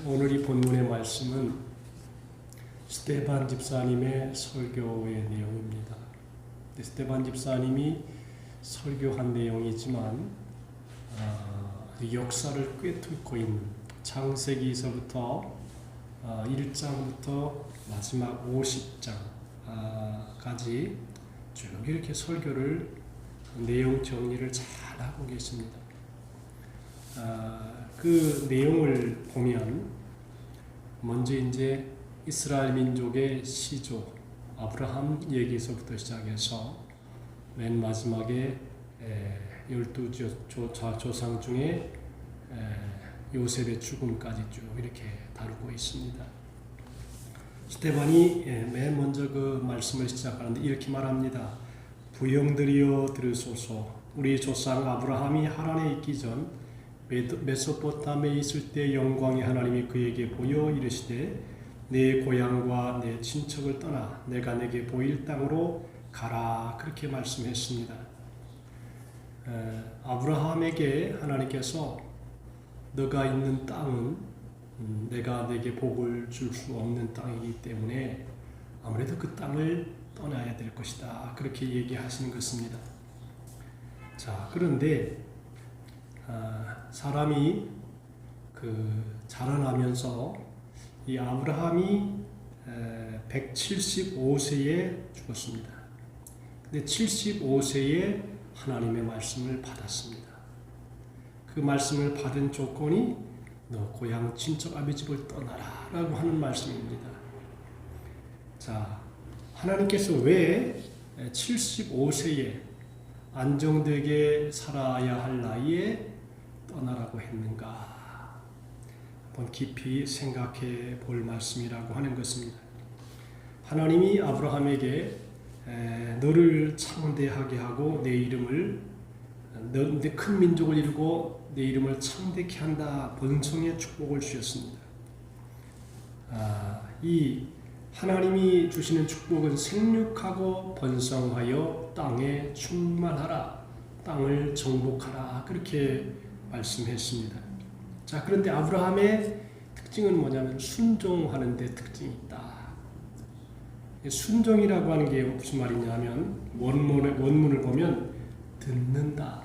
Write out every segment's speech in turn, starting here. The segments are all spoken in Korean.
오늘 이 본문의 말씀은 스테반 집사님의 설교의 내용입니다. 스테반 집사님이 설교한 내용이지만 역사를 꿰뚫고 있는 창세기에서부터 1장부터 마지막 50장까지 쭉 이렇게 설교를 내용 정리를 잘 하고 계십니다. 그 내용을 보면 먼저 이제 이스라엘 민족의 시조 아브라함 얘기에서부터 시작해서 맨 마지막에 12조상 중에 요셉의 죽음까지 쭉 이렇게 다루고 있습니다. 스테반이 맨 먼저 그 말씀을 시작하는데 이렇게 말합니다. 부형들이여 들으소서. 우리 조상 아브라함이 하란에 있기 전 메소포타미아에 있을 때 영광의 하나님이 그에게 보여 이르시되 내 고향과 내 친척을 떠나 내가 내게 보일 땅으로 가라. 그렇게 말씀했습니다. 아브라함에게 하나님께서 너가 있는 땅은 내가 내게 복을 줄 수 없는 땅이기 때문에 아무래도 그 땅을 떠나야 될 것이다. 그렇게 얘기하시는 것입니다. 자, 그런데 사람이 자라나면서 이 아브라함이 175세에 죽었습니다. 근데 75세에 하나님의 말씀을 받았습니다. 그 말씀을 받은 조건이 너 고향 친척 아비집을 떠나라 라고 하는 말씀입니다. 자, 하나님께서 왜 75세에 안정되게 살아야 할 나이에 떠나라고 했는가? 한번 깊이 생각해 볼 말씀이라고 하는 것입니다. 하나님이 아브라함에게 너를 창대하게 하고 내 이름을 내 큰 민족을 이루고 내 이름을 창대케 한다. 번성의 축복을 주셨습니다. 이 하나님이 주시는 축복은 생육하고 번성하여 땅에 충만하라. 땅을 정복하라. 그렇게 말씀했습니다. 자, 그런데 아브라함의 특징은 뭐냐면 순종하는 데 특징이 있다. 순종이라고 하는 게 무슨 말이냐면 원문을 보면 듣는다,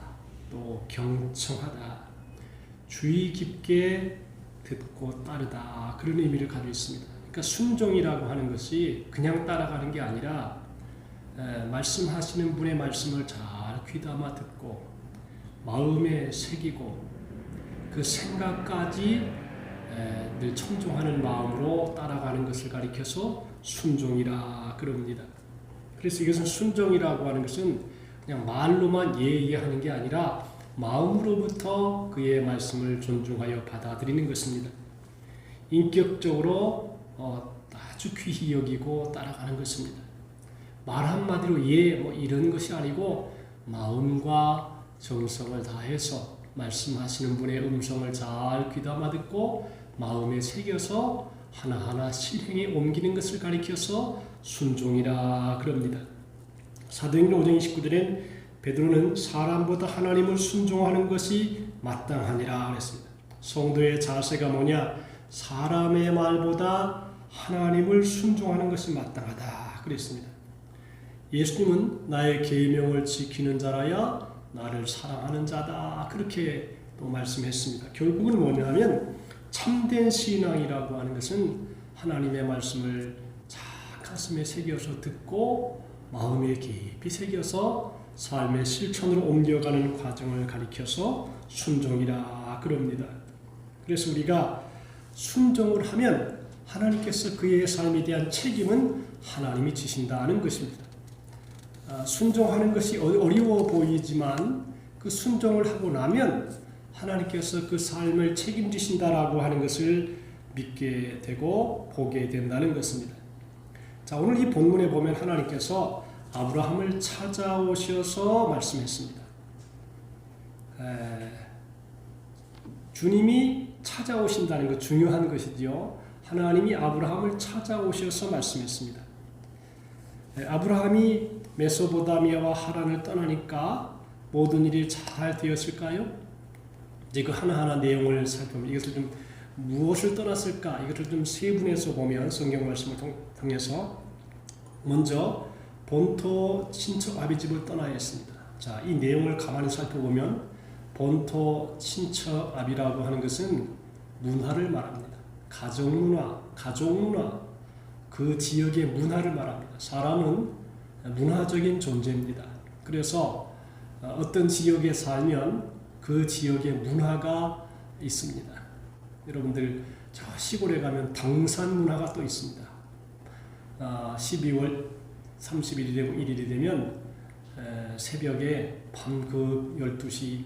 또 경청하다, 주의 깊게 듣고 따르다 그런 의미를 가지고 있습니다. 그러니까 순종이라고 하는 것이 그냥 따라가는 게 아니라 말씀하시는 분의 말씀을 잘 귀담아 듣고 마음에 새기고 그 생각까지 늘 청종하는 마음으로 따라가는 것을 가리켜서 순종이라 그럽니다. 그래서 이것은 순종이라고 하는 것은 그냥 말로만 예의하는 게 아니라 마음으로부터 그의 말씀을 존중하여 받아들이는 것입니다. 인격적으로 아주 귀히 여기고 따라가는 것입니다. 말 한마디로 이런 것이 아니고 마음과 정성을 다해서 말씀하시는 분의 음성을 잘 귀담아 듣고 마음에 새겨서 하나하나 실행에 옮기는 것을 가리켜서 순종이라 그럽니다. 사도행전 5장 29절엔 베드로는 사람보다 하나님을 순종하는 것이 마땅하니라 그랬습니다. 성도의 자세가 뭐냐? 사람의 말보다 하나님을 순종하는 것이 마땅하다 그랬습니다. 예수님은 나의 계명을 지키는 자라야 나를 사랑하는 자다 그렇게 또 말씀했습니다. 결국은 뭐냐면 참된 신앙이라고 하는 것은 하나님의 말씀을 잘 가슴에 새겨서 듣고 마음에 깊이 새겨서 삶의 실천으로 옮겨가는 과정을 가리켜서 순종이라 그럽니다. 그래서 우리가 순종을 하면 하나님께서 그의 삶에 대한 책임은 하나님이 지신다는 것입니다. 순종하는 것이 어려워 보이지만 그 순종을 하고 나면 하나님께서 그 삶을 책임지신다라고 하는 것을 믿게 되고 보게 된다는 것입니다. 자, 오늘 이 본문에 보면 하나님께서 아브라함을 찾아오셔서 말씀했습니다. 주님이 찾아오신다는 것 중요한 것이죠. 하나님이 아브라함을 찾아오셔서 말씀했습니다. 아브라함이 메소포타미아와 하란을 떠나니까 모든 일이 잘 되었을까요? 이제 그 하나하나 내용을 살펴보면 이것을 좀 무엇을 떠났을까? 이것을 좀 세분해서 보면 성경 말씀을 통해서 먼저 본토 친척 아비집을 떠나야 했습니다. 자, 이 내용을 가만히 살펴보면 본토 친척 아비라고 하는 것은 문화를 말합니다. 가정문화, 가족문화, 그 지역의 문화를 말합니다. 사람은 문화적인 존재입니다. 그래서 어떤 지역에 살면 그 지역의 문화가 있습니다. 여러분들 저 시골에 가면 당산 문화가 또 있습니다. 12월 31일이 되면 새벽에 밤 그 12시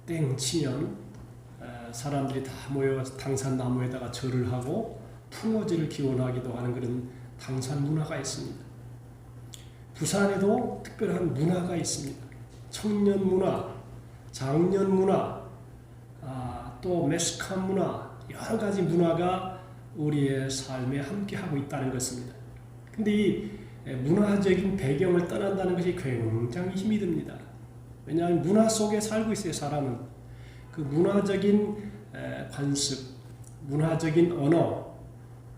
땡 치면 사람들이 다 모여 당산 나무에다가 절을 하고 풍어제를 기원하기도 하는 그런 당산 문화가 있습니다. 부산에도 특별한 문화가 있습니다. 청년 문화, 장년 문화, 또 메스칸 문화, 여러 가지 문화가 우리의 삶에 함께하고 있다는 것입니다. 근데 이 문화적인 배경을 떠난다는 것이 굉장히 힘이 듭니다. 왜냐하면 문화 속에 살고 있어요. 사람은 그 문화적인 관습, 문화적인 언어,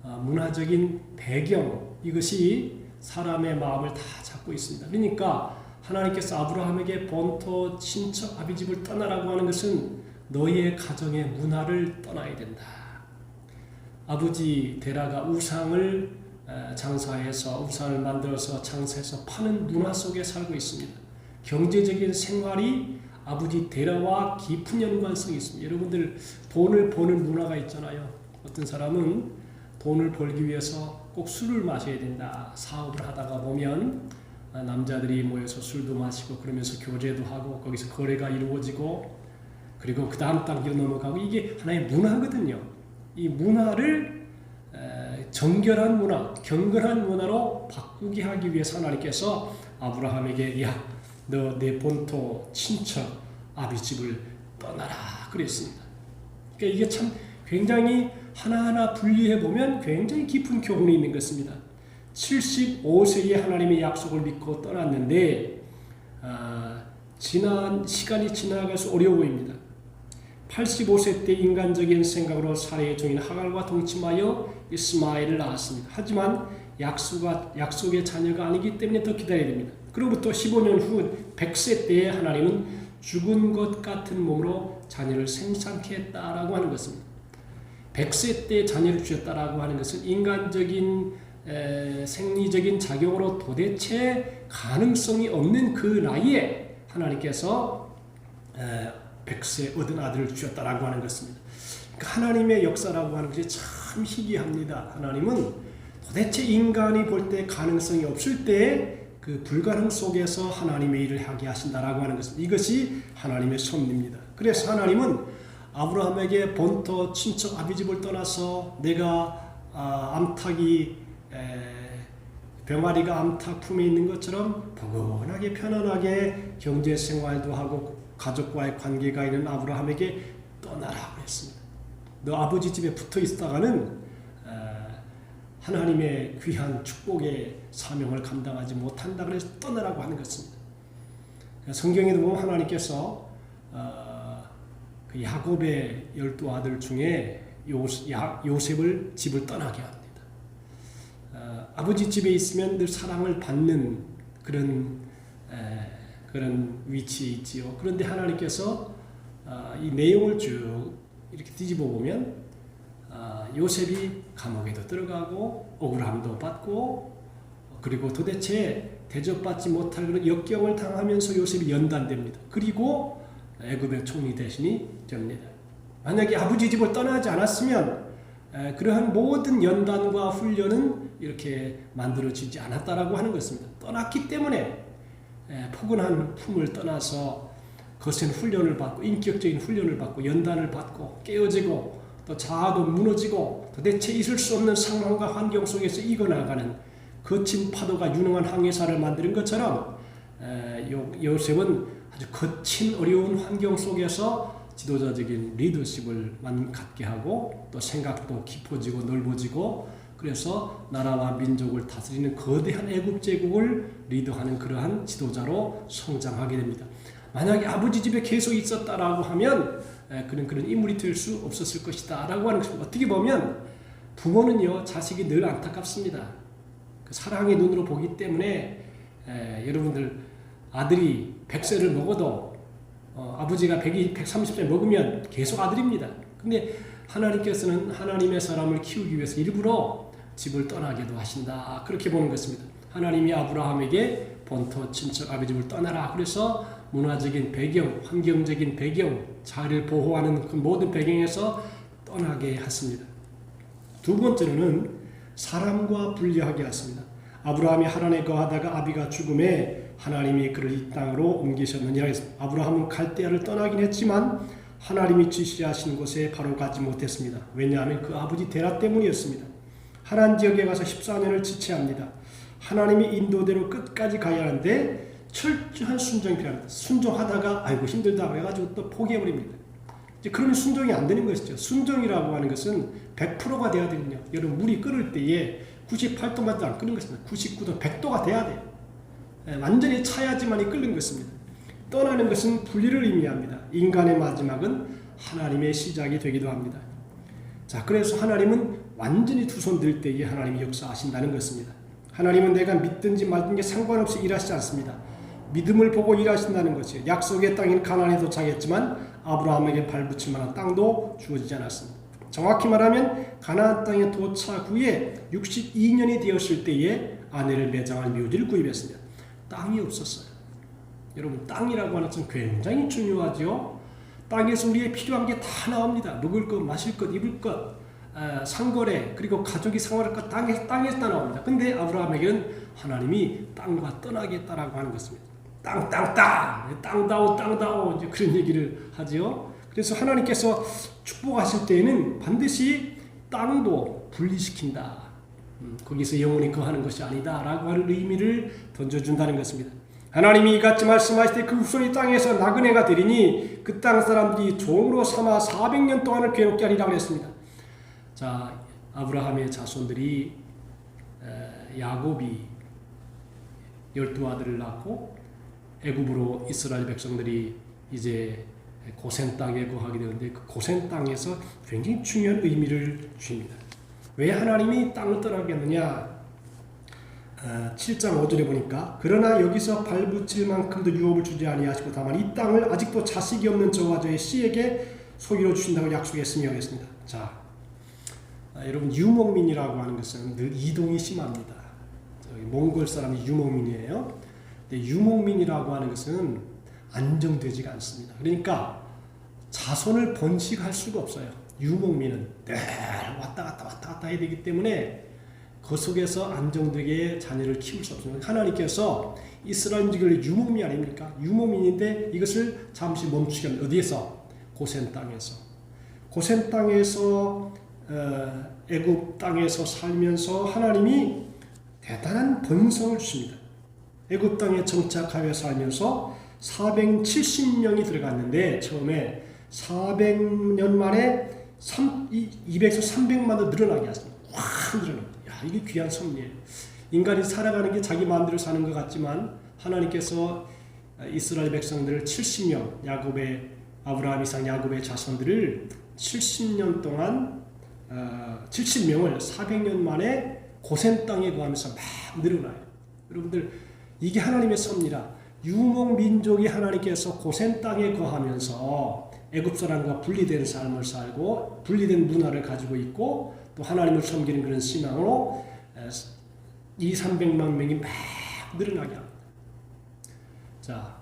문화적인 배경, 이것이 사람의 마음을 다 잡고 있습니다. 그러니까 하나님께서 아브라함에게 본토 친척 아비집을 떠나라고 하는 것은 너희의 가정의 문화를 떠나야 된다. 아버지 데라가 우상을 장사해서 우상을 만들어서 장사해서 파는 문화 속에 살고 있습니다. 경제적인 생활이 아버지 데라와 깊은 연관성이 있습니다. 여러분들 돈을 버는 문화가 있잖아요. 어떤 사람은 돈을 벌기 위해서 꼭 술을 마셔야 된다. 사업을 하다가 보면 남자들이 모여서 술도 마시고 그러면서 교제도 하고 거기서 거래가 이루어지고 그리고 그 다음 단계로 넘어가고 이게 하나의 문화거든요. 이 문화를 정결한 문화, 경건한 문화로 바꾸게 하기 위해서 하나님께서 아브라함에게 야, 너 내 본토 친척 아비집을 떠나라 그랬습니다. 그러니까 이게 참 굉장히 하나하나 분리해 보면 굉장히 깊은 교훈이 있는 것입니다. 75세에 하나님의 약속을 믿고 떠났는데 시간이 지나가서 어려워 보입니다. 85세 때 인간적인 생각으로 사례의 종인 하갈과 동침하여 이스마엘을 낳았습니다. 하지만 약속의 자녀가 아니기 때문에 더 기다려야 됩니다. 그로부터 15년 후 100세 때에 하나님은 죽은 것 같은 몸으로 자녀를 생산케 했다라고 하는 것입니다. 100세 때 자녀를 주셨다라고 하는 것은 인간적인 생리적인 작용으로 도대체 가능성이 없는 그 나이에 하나님께서 100세 얻은 아들을 주셨다라고 하는 것입니다. 그러니까 하나님의 역사라고 하는 것이 참 희귀합니다. 하나님은 도대체 인간이 볼 때 가능성이 없을 때 그 불가능 속에서 하나님의 일을 하게 하신다라고 하는 것입니다. 이것이 하나님의 섭리입니다. 그래서 하나님은 아브라함에게 본토 친척 아비집을 떠나서 내가 암탉이 병아리가 암탉 품에 있는 것처럼 포근하게 편안하게 경제생활도 하고 가족과의 관계가 있는 아브라함에게 떠나라고 했습니다. 너 아버지 집에 붙어 있다가는 하나님의 귀한 축복의 사명을 감당하지 못한다 그래서 떠나라고 하는 것입니다. 성경에도 보면 하나님께서 그 야곱의 12아들 중에 요셉을 집을 떠나게 합니다. 아버지 집에 있으면 늘 사랑을 받는 그런 위치에 있지요. 그런데 하나님께서 이 내용을 쭉 이렇게 뒤집어 보면 요셉이 감옥에도 들어가고 억울함도 받고 그리고 도대체 대접받지 못할 그런 역경을 당하면서 요셉이 연단됩니다. 그리고 애굽의 총리 대신이 됩니다. 만약에 아버지 집을 떠나지 않았으면 그러한 모든 연단과 훈련은 이렇게 만들어지지 않았다라고 하는 것입니다. 떠났기 때문에 포근한 품을 떠나서 거센 훈련을 받고 인격적인 훈련을 받고 연단을 받고 깨어지고 또 자아도 무너지고 도대체 있을 수 없는 상황과 환경 속에서 이겨나가는 거친 파도가 유능한 항해사를 만드는 것처럼 요셉은 아주 거친 어려운 환경 속에서 지도자적인 리더십을 갖게 하고 또 생각도 깊어지고 넓어지고 그래서 나라와 민족을 다스리는 거대한 애굽 제국을 리더하는 그러한 지도자로 성장하게 됩니다. 만약에 아버지 집에 계속 있었다라고 하면 그런 인물이 될 수 없었을 것이다 라고 하는 것입니다. 어떻게 보면 부모는요 자식이 늘 안타깝습니다. 그 사랑의 눈으로 보기 때문에 여러분들 아들이 100세를 먹어도 아버지가 130세 먹으면 계속 아들입니다. 근데 하나님께서는 하나님의 사람을 키우기 위해서 일부러 집을 떠나게도 하신다. 그렇게 보는 것입니다. 하나님이 아브라함에게 본토 친척 아버지 집을 떠나라. 그래서 문화적인 배경, 환경적인 배경, 자기를 보호하는 그 모든 배경에서 떠나게 했습니다. 두 번째로는 사람과 분리하게 했습니다. 아브라함이 하란에 거하다가 아비가 죽음에 하나님이 그를 이 땅으로 옮기셨느니라 했습니다. 아브라함은 갈대아를 떠나긴 했지만 하나님이 지시하신 곳에 바로 가지 못했습니다. 왜냐하면 그 아버지 데라 때문이었습니다. 하란 지역에 가서 14년을 지체합니다. 하나님이 인도대로 끝까지 가야 하는데 철저한 순종이 필요합니다. 순종하다가 아이고 힘들다 해가지고 또 포기해버립니다. 이제 그러면 순종이 안 되는 것이죠. 순종이라고 하는 것은 100%가 돼야 되거든요. 여러분 물이 끓을 때에 98도만 안 끓는 것입니다. 99도, 100도가 돼야 돼요. 완전히 차야지만이 끓는 것입니다. 떠나는 것은 분리를 의미합니다. 인간의 마지막은 하나님의 시작이 되기도 합니다. 자, 그래서 하나님은 완전히 두 손 들 때에 하나님이 역사하신다는 것입니다. 하나님은 내가 믿든지 말든지 상관없이 일하시지 않습니다. 믿음을 보고 일하신다는 것이에요. 약속의 땅인 가나안에 도착했지만 아브라함에게 발붙일 만한 땅도 주어지지 않았습니다. 정확히 말하면 가나안 땅에 도착 후에 62년이 되었을 때에 아내를 매장할 묘지를 구입했습니다. 땅이 없었어요. 여러분 땅이라고 하는 것은 굉장히 중요하죠. 땅에서 우리의 필요한 게 다 나옵니다. 먹을 것, 마실 것, 입을 것, 상거래 그리고 가족이 생활할 것 땅에서 다 나옵니다. 근데 아브라함에게는 하나님이 땅과 떠나겠다라고 하는 것입니다. 땅다오 이제 그런 얘기를 하죠. 그래서 하나님께서 축복하실 때에는 반드시 땅도 분리시킨다. 거기서 영원히 거하는 것이 아니다라고 하는 의미를 던져준다는 것입니다. 하나님이 이같이 말씀하실 때 그 후손이 땅에서 나그네가 되리니 그 땅 사람들이 종으로 삼아 400년 동안을 괴롭게 하리라고 했습니다. 자, 아브라함의 자손들이 야곱이 12아들을 낳고 애굽으로 이스라엘 백성들이 이제 고센 땅에 거하게 되는데 그 고센 땅에서 굉장히 중요한 의미를 줍니다. 왜 하나님이 땅을 떠나겠느냐? 7장 5절에 보니까 그러나 여기서 발붙일 만큼도 유업을 주지 아니하시고 다만 이 땅을 아직도 자식이 없는 저와 저의 씨에게 소유로 주신다고 약속했으며 했습니다. 자, 여러분 유목민이라고 하는 것은 늘 이동이 심합니다. 몽골 사람이 유목민이에요. 근데 유목민이라고 하는 것은 안정되지가 않습니다. 그러니까 자손을 번식할 수가 없어요. 유목민은 늘 왔다 갔다 해야 되기 때문에 그 속에서 안정되게 자녀를 키울 수 없습니다. 하나님께서 이스라엘인들을 유목민 아닙니까? 유목민인데 이것을 잠시 멈추게 합니다. 어디에서? 고센 땅에서. 고센 땅에서 애굽 땅에서 살면서 하나님이 대단한 번성을 주십니다. 애굽 땅에 정착하여 살면서 470명이 들어갔는데 처음에 400년 만에 200에서 300만으로 늘어나게 하십니다. 확 늘어납니다. 야, 이게 귀한 섭리예요. 인간이 살아가는 게 자기 마음대로 사는 것 같지만 하나님께서 이스라엘 백성들을 70명, 아브라함, 이삭, 야곱의 자손들을 70년 동안 70명을 400년 만에 고센 땅에 거하면서 막 늘어나요. 여러분들 이게 하나님의 섭리라. 유목 민족이 하나님께서 고센 땅에 거하면서 애굽 사람과 분리된 삶을 살고 분리된 문화를 가지고 있고 또 하나님을 섬기는 그런 신앙으로 200~300만 명이 막 늘어나게 합니다. 자,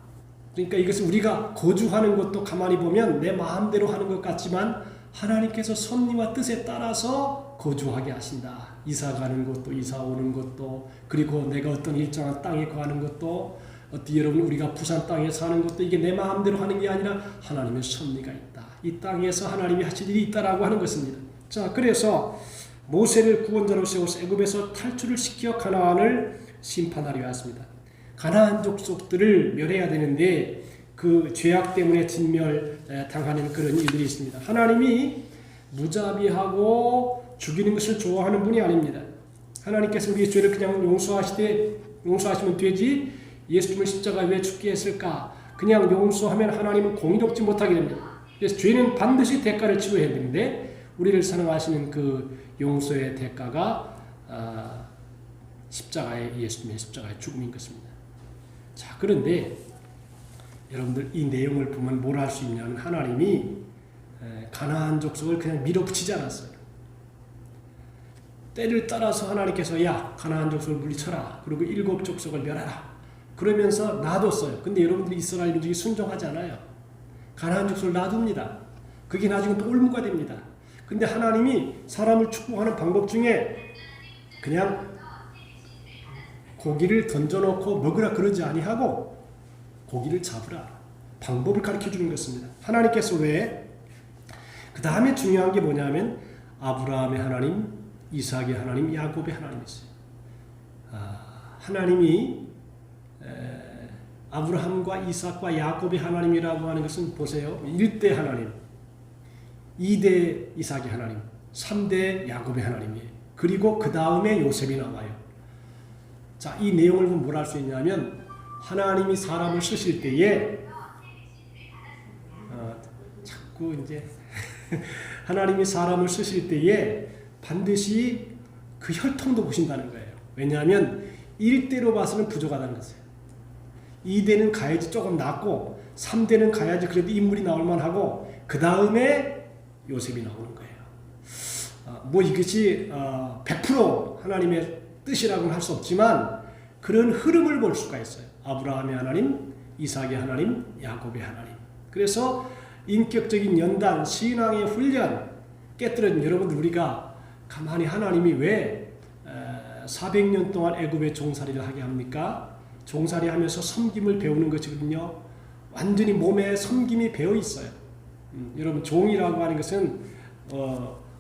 그러니까 이것을 우리가 거주하는 것도 가만히 보면 내 마음대로 하는 것 같지만 하나님께서 섭리와 뜻에 따라서 거주하게 하신다. 이사 가는 것도 이사 오는 것도 그리고 내가 어떤 일정한 땅에 거하는 것도 어떻게 여러분 우리가 부산 땅에 사는 것도 이게 내 마음대로 하는 게 아니라 하나님의 섭리가 있다. 이 땅에서 하나님이 하실 일이 있다라고 하는 것입니다. 자, 그래서 모세를 구원자로 세워서 애굽에서 탈출을 시켜 가나안을 심판하려 했습니다. 가나안 족속들을 멸해야 되는데 그 죄악 때문에 진멸당하는 그런 일들이 있습니다. 하나님이 무자비하고 죽이는 것을 좋아하는 분이 아닙니다. 하나님께서 우리의 죄를 그냥 용서하시면 되지 예수님을 십자가에 왜 죽게 했을까? 그냥 용서하면 하나님은 공의롭지 못하게 됩니다. 그래서 죄는 반드시 대가를 치러야 되는데 우리를 사랑하시는 그 용서의 대가가 예수님의 십자가의 죽음인 것입니다. 자, 그런데 여러분들 이 내용을 보면 뭘 할 수 있냐면 하나님이 가나안 족속을 그냥 밀어붙이지 않았어요. 때를 따라서 하나님께서 야 가나안 족속을 물리쳐라. 그리고 7 족속을 멸하라. 그러면서 놔뒀어요. 근데 여러분들이 이스라엘 민족이 순종하지 않아요. 가나안 족속을 놔둡니다. 그게 나중에 또 올무가 됩니다. 근데 하나님이 사람을 축복하는 방법 중에 그냥 고기를 던져놓고 먹으라 그러지 아니하고 고기를 잡으라. 방법을 가르쳐 주는 것입니다. 하나님께서 왜? 그 다음에 중요한 게 뭐냐면 아브라함의 하나님, 이삭의 하나님, 야곱의 하나님이었어요. 하나님이 아브라함과 이삭과 야곱의 하나님이라고 하는 것은 보세요. 1대 하나님, 2대 이삭의 하나님, 3대 야곱의 하나님이에요. 그리고 그 다음에 요셉이 나와요. 자, 이 내용을 보면 뭘 할 수 있냐면 하나님이 사람을 쓰실 때에 자꾸 이제 하나님이 사람을 쓰실 때에 반드시 그 혈통도 보신다는 거예요. 왜냐하면 1대로 봐서는 부족하다는 것이에요. 2대는 가야지 조금 낫고 3대는 가야지 그래도 인물이 나올 만하고 그 다음에 요셉이 나오는 거예요. 뭐 이것이 100% 하나님의 뜻이라고는 할 수 없지만 그런 흐름을 볼 수가 있어요. 아브라함의 하나님, 이삭의 하나님, 야곱의 하나님. 그래서 인격적인 연단, 신앙의 훈련 깨뜨려진 여러분들 우리가 가만히 하나님이 왜 400년 동안 애굽의 종살이를 하게 합니까? 종살이하면서 섬김을 배우는 것이거든요. 완전히 몸에 섬김이 배어 있어요. 여러분 종이라고 하는 것은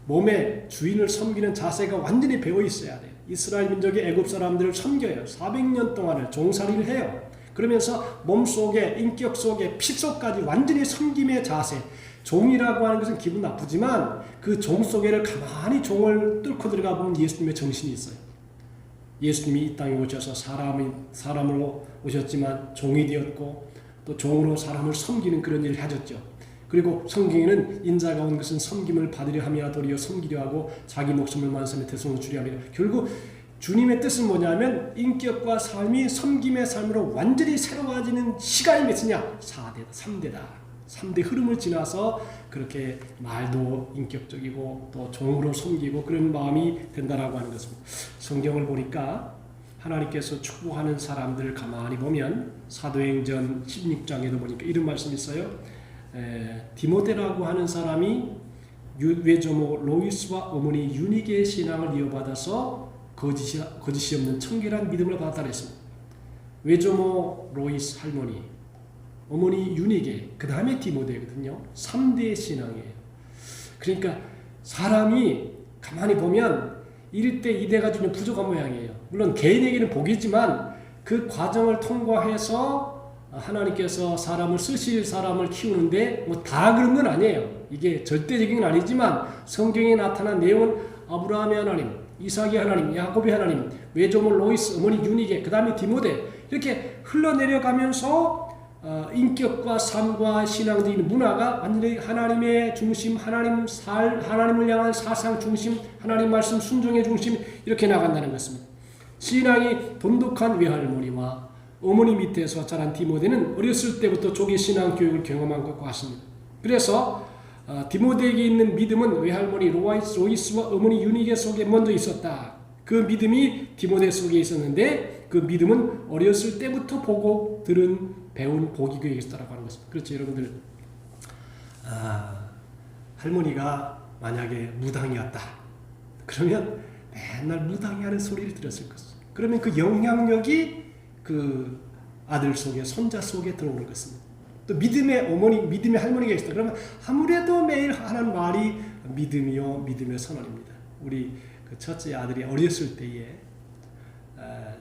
몸에 주인을 섬기는 자세가 완전히 배어 있어야 돼요. 이스라엘 민족이 애굽 사람들을 섬겨요. 400년 동안을 종살이를 해요. 그러면서 몸속에 인격 속에 피 속까지 완전히 섬김의 자세. 종이라고 하는 것은 기분 나쁘지만 그 종 속에를 가만히 종을 뚫고 들어가 보면 예수님의 정신이 있어요. 예수님이 이 땅에 오셔서 사람으로 오셨지만 종이 되었고 또 종으로 사람을 섬기는 그런 일을 하셨죠. 그리고 성경에는 인자가 온 것은 섬김을 받으려 함이야 도리어 섬기려 하고 자기 목숨을 만삼에 대성을 주려 함이라. 결국 주님의 뜻은 뭐냐면 인격과 삶이 섬김의 삶으로 완전히 새로워지는 시간이 몇이냐? 4대다, 3대다. 3대 흐름을 지나서 그렇게 말도 인격적이고 또 종으로 섬기고 그런 마음이 된다라고 하는 것입니다. 성경을 보니까 하나님께서 축복하는 사람들을 가만히 보면 사도행전 16장에도 보니까 이런 말씀이 있어요. 디모데라고 하는 사람이 외조모 로이스와 어머니 유니게의 신앙을 이어받아서 거짓이 없는 청결한 믿음을 받았다 그랬습니다. 외조모 로이스 할머니, 어머니 유니게, 그 다음에 디모데거든요. 3대 신앙이에요. 그러니까 사람이 가만히 보면 1대, 2대가 좀 부족한 모양이에요. 물론 개인에게는 복이지만 그 과정을 통과해서 하나님께서 사람을 쓰실 사람을 키우는데 뭐 다 그런 건 아니에요. 이게 절대적인 건 아니지만 성경에 나타난 내용은 아브라함의 하나님, 이삭의 하나님, 야곱의 하나님, 외조모 로이스, 어머니 유니게, 그 다음에 디모데 이렇게 흘러내려가면서 인격과 삶과 신앙적인 문화가 완전히 하나님의 중심, 하나님을 향한 사상 중심, 하나님 말씀 순종의 중심 이렇게 나간다는 것입니다. 신앙이 돈독한 외할머니와 어머니 밑에서 자란 디모데는 어렸을 때부터 조기 신앙 교육을 경험한 것과 같습니다. 그래서 디모데에게 있는 믿음은 외할머니 로이스와 어머니 유니게 속에 먼저 있었다. 그 믿음이 디모데 속에 있었는데 그 믿음은 어렸을 때부터 보고 들은 배운 복이 그에게 있었다고 하는 것입니다. 그렇죠, 여러분들. 할머니가 만약에 무당이었다. 그러면 맨날 무당이하는 소리를 들었을 것입니다. 그러면 그 영향력이 그 아들 속에, 손자 속에 들어오는 것입니다. 또 믿음의 어머니, 믿음의 할머니가 있다. 그러면 아무래도 매일 하는 말이 믿음이요, 믿음의 선언입니다. 우리 그 첫째 아들이 어렸을 때에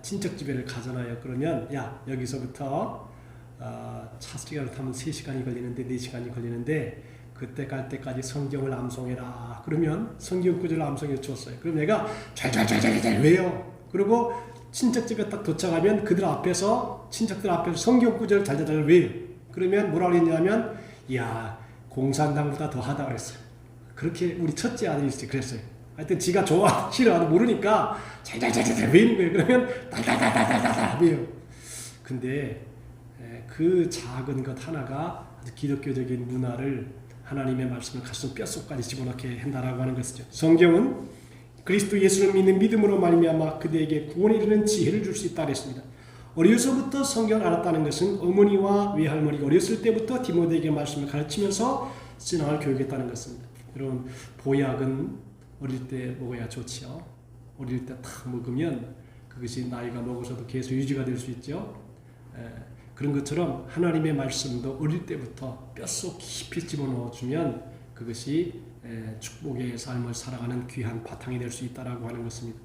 친척 집에를 가잖아요. 그러면 야, 여기서부터 차 시간을 타면 3시간이 걸리는데 4시간이 걸리는데 그때 갈 때까지 성경을 암송해라. 그러면 성경 구절을 암송해 주었어요. 그럼 내가 잘 외워. 그리고 친척집에 딱 도착하면 그들 앞에서, 친척들 앞에서 성경 구절을 잘 외워. 그러면 뭐라 그랬냐면, 야, 공산당보다 더 하다 그랬어요. 그렇게 우리 첫째 아들이 그랬어요. 하여튼 지가 좋아, 싫어하도 모르니까 잘잘잘잘 외우는 거예요. 그러면 다다다다다다 외워요. 근데 그 작은 것 하나가 아주 기독교적인 문화를, 하나님의 말씀을 가슴 뼛속까지 집어넣게 한다라고 하는 것이죠. 성경은 그리스도 예수를 믿는 믿음으로 말미암아 그대에게 구원에 이르는 지혜를 줄 수 있다 그랬습니다. 어려서부터 성경을 알았다는 것은 어머니와 외할머니가 어렸을 때부터 디모데에게 말씀을 가르치면서 신앙을 교육했다는 것입니다. 여러분, 보약은 어릴 때 먹어야 좋지요. 어릴 때 딱 먹으면 그것이 나이가 먹어서도 계속 유지가 될 수 있죠. 그런 것처럼 하나님의 말씀도 어릴 때부터 뼛속 깊이 집어넣어주면 그것이 축복의 삶을 살아가는 귀한 바탕이 될 수 있다라고 하는 것입니다.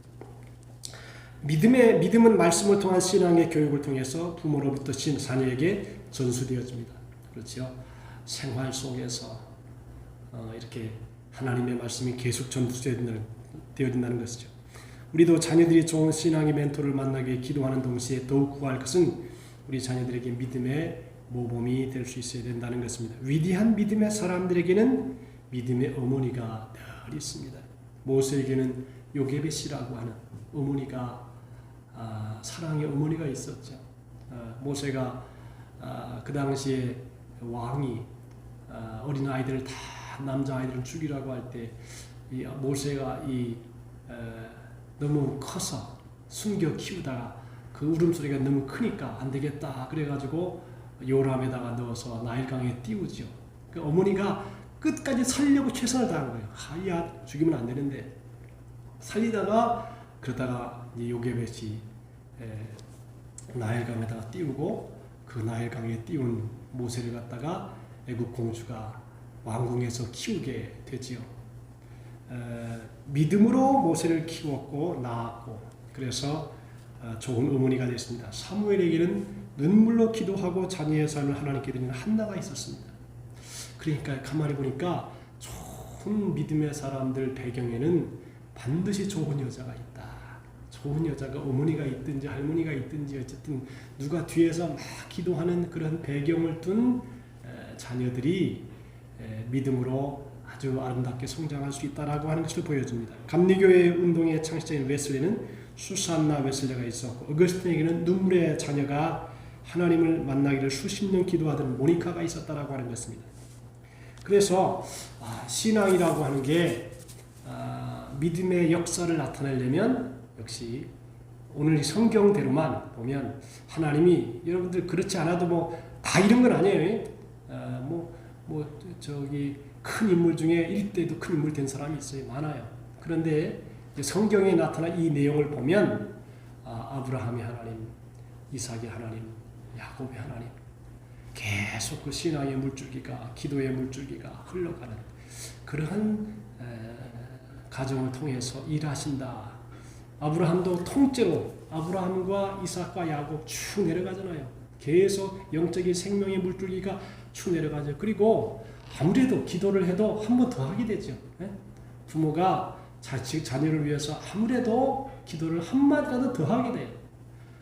믿음은 말씀을 통한 신앙의 교육을 통해서 부모로부터 자녀에게 전수되어집니다. 그렇죠? 생활 속에서 이렇게 하나님의 말씀이 계속 전수되어진다는 것이죠. 우리도 자녀들이 좋은 신앙의 멘토를 만나게 기도하는 동시에 더욱 구할 것은 우리 자녀들에게 믿음의 모범이 될 수 있어야 된다는 것입니다. 위대한 믿음의 사람들에게는 믿음의 어머니가 늘 있습니다. 모세에게는 요게벳이라고 하는 어머니가, 사랑의 어머니가 있었죠. 모세가 그 당시에 왕이 어린 아이들을 다, 남자 아이들을 죽이라고 할 때 모세가 너무 커서 숨겨 키우다가 그 울음소리가 너무 크니까 안 되겠다 그래가지고 요람에다가 넣어서 나일강에 띄우죠. 그 어머니가 끝까지 살려고 최선을 다한 거예요. 하야, 죽이면 안 되는데 살리다가, 그러다가 요게벳이 나일강에다가 띄우고, 그 나일강에 띄운 모세를 갖다가 애굽 공주가 왕궁에서 키우게 되지요. 믿음으로 모세를 키웠고 낳았고, 그래서 좋은 어머니가 됐습니다. 사무엘에게는 눈물로 기도하고 자녀의 삶을 하나님께 드리는 한나가 있었습니다. 그러니까 가만히 보니까 좋은 믿음의 사람들 배경에는 반드시 좋은 여자가 있다. 좋은 여자가 어머니가 있든지 할머니가 있든지 어쨌든 누가 뒤에서 막 기도하는 그런 배경을 둔 자녀들이 믿음으로 아주 아름답게 성장할 수 있다라고 하는 것을 보여줍니다. 감리교회 운동의 창시자인 웨슬리는 수산나 웨슬리가 있었고, 어거스틴에게는 눈물의 자녀가 하나님을 만나기를 수십 년 기도하던 모니카가 있었다라고 하는 것입니다. 그래서 신앙이라고 하는 게 믿음의 역사를 나타내려면 역시 오늘 성경대로만 보면 하나님이, 여러분들 그렇지 않아도 뭐 다 이런 건 아니에요. 큰 인물 중에 일대도 큰 인물 된 사람이 있어요. 많아요. 그런데 성경에 나타난 이 내용을 보면 아브라함의 하나님, 이삭의 하나님, 야곱의 하나님, 계속 그 신앙의 물줄기가, 기도의 물줄기가 흘러가는 그러한 가정을 통해서 일하신다. 아브라함도 통째로 아브라함과 이삭과 야곱 쭉 내려가잖아요. 계속 영적인 생명의 물줄기가 쭉 내려가죠. 그리고 아무래도 기도를 해도 한 번 더 하게 되죠. 부모가 자녀를 위해서 아무래도 기도를 한마디라도 더 하게 돼요.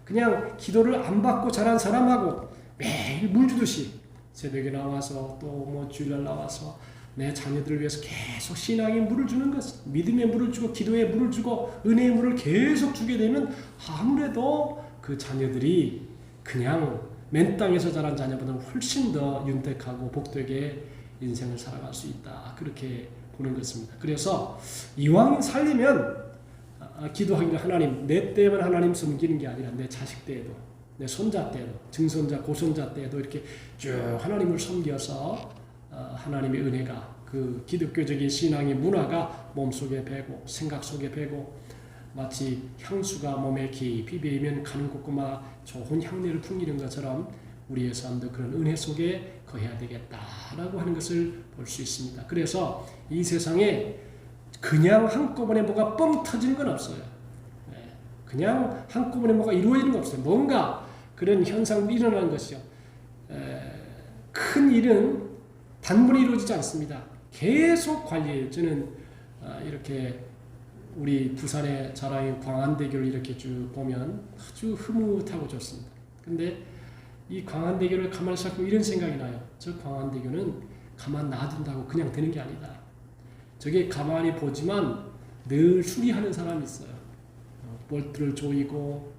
그냥 기도를 안 받고 자란 사람하고 매일 물 주듯이 새벽에 나와서 또 뭐 주일날 나와서 내 자녀들을 위해서 계속 신앙의 물을 주는 것, 믿음의 물을 주고 기도의 물을 주고 은혜의 물을 계속 주게 되면 아무래도 그 자녀들이 그냥 맨 땅에서 자란 자녀보다 훨씬 더 윤택하고 복되게 인생을 살아갈 수 있다. 그렇게 보는 것입니다. 그래서 이왕 살리면 기도하기를, 하나님, 내 때만 하나님 섬기는 게 아니라 내 자식 때에도, 내 손자 때에도, 증손자, 고손자 때에도 이렇게 쭉 하나님을 섬겨서 하나님의 은혜가, 그 기독교적인 신앙의 문화가 몸속에 배고 생각 속에 배고, 마치 향수가 몸에 깊이 배이면 가는 곳마다 좋은 향내를 풍기는 것처럼 우리의 삶도 그런 은혜 속에 거해야 되겠다라고 하는 것을 볼 수 있습니다. 그래서 이 세상에 그냥 한꺼번에 뭐가 뻥 터지는 건 없어요. 그냥 한꺼번에 뭐가 이루어지는 건 없어요. 뭔가 그런 현상도 일어나는 것이죠. 큰 일은 단번에 이루어지지 않습니다. 계속 관리해요. 저는 이렇게 우리 부산의 자랑인 광안대교를 이렇게 쭉 보면 아주 흐뭇하고 좋습니다. 근데 이 광안대교를 가만히 살고 이런 생각이 나요. 저 광안대교는 가만 놔둔다고 그냥 되는 게 아니다. 저게 가만히 보지만 늘 수리하는 사람이 있어요. 볼트를 조이고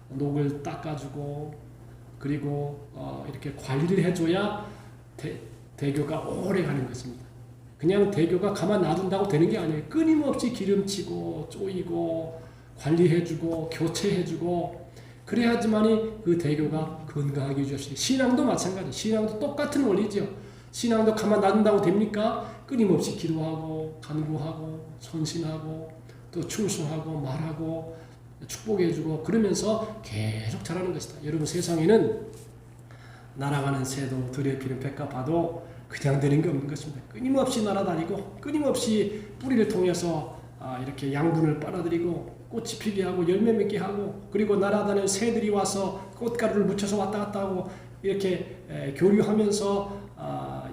녹을 닦아주고 그리고 이렇게 관리를 해줘야 대교가 오래 가는 것입니다. 그냥 대교가 가만 놔둔다고 되는 게 아니에요. 끊임없이 기름치고 조이고 관리해주고 교체해주고 그래야지만이 그 대교가 건강하게 유지할. 신앙도 마찬가지. 신앙도 똑같은 원리죠. 신앙도 가만 놔둔다고 됩니까? 끊임없이 기도하고 간구하고 헌신하고 또 충성하고 말하고 축복해주고 그러면서 계속 자라는 것이다. 여러분 세상에는 날아가는 새도 들에 피는 백과 봐도 그냥 되는 게 없는 것입니다. 끊임없이 날아다니고 끊임없이 뿌리를 통해서 이렇게 양분을 빨아들이고 꽃이 피게 하고 열매 맺게 하고 그리고 날아다니는 새들이 와서 꽃가루를 묻혀서 왔다 갔다 하고 이렇게 교류하면서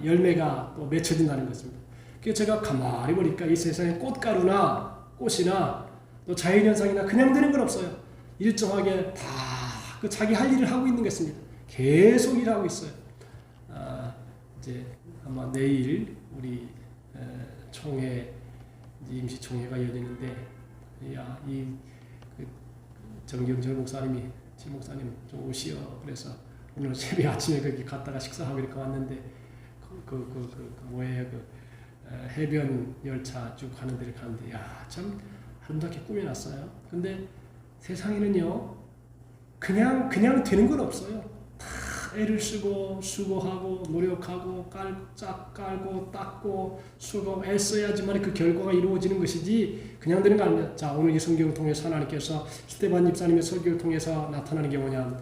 열매가 또 맺혀진다는 것입니다. 그래서 제가 가만히 보니까 이 세상에 꽃가루나 꽃이나 또 자연현상이나 그냥 되는 건 없어요. 일정하게 다 그 자기 할 일을 하고 있는 것입니다. 계속 일하고 있어요. 이제 아마 내일 우리 총회 임시총회가 열리는데 정경철 목사님이 지 목사님 좀 오시어 그래서 오늘 새벽 아침에 거기 갔다가 식사하고 이렇게 왔는데 해변 열차 쭉 가는 데를 가는데 참 아름답게 꾸며놨어요. 근데 세상에는요 그냥 되는 건 없어요. 다 애를 쓰고 수고하고 노력하고 깔고 닦고 수고 애써야지만 그 결과가 이루어지는 것이지 그냥 되는 거 아닙니다. 자, 오늘 이 성경을 통해서 하나님께서 스테반 집사님의 설교를 통해서 나타나는 게 뭐냐?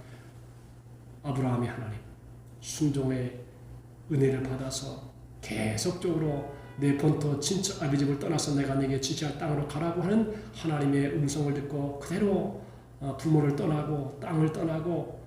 아브라함의 하나님 순종의 은혜를 받아서 계속적으로 내 본토 친척 아비집을 떠나서 내가 내게 지시할 땅으로 가라고 하는 하나님의 음성을 듣고 그대로 부모를 떠나고 땅을 떠나고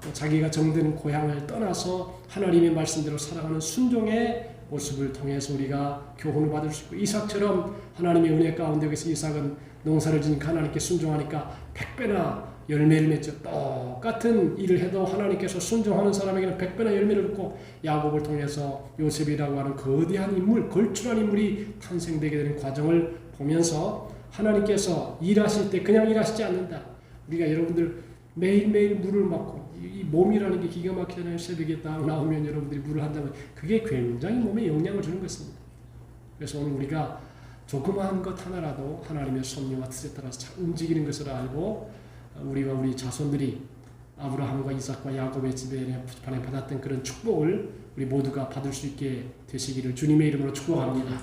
또 자기가 정든 고향을 떠나서 하나님의 말씀대로 살아가는 순종의 모습을 통해서 우리가 교훈을 받을 수 있고 이삭처럼 하나님의 은혜 가운데 여기서 이삭은 농사를 지니까 하나님께 순종하니까 100배나 열매를 맺죠. 똑같은 일을 해도 하나님께서 순종하는 사람에게는 100배나 열매를 얻고 야곱을 통해서 요셉이라고 하는 거대한 인물, 걸출한 인물이 탄생되게 되는 과정을 보면서 하나님께서 일하실 때 그냥 일하시지 않는다. 우리가 여러분들 매일매일 물을 맞고 이 몸이라는 게 기가 막히잖아요. 새벽에 딱 나오면 여러분들이 물을 한다면 그게 굉장히 몸에 영향을 주는 것입니다. 그래서 오늘 우리가 조그마한 것 하나라도 하나님의 섭리와 뜻에 따라서 잘 움직이는 것을 알고 우리와 우리 자손들이 아브라함과 이삭과 야곱의 집에 받았던 그런 축복을 우리 모두가 받을 수 있게 되시기를 주님의 이름으로 축복합니다.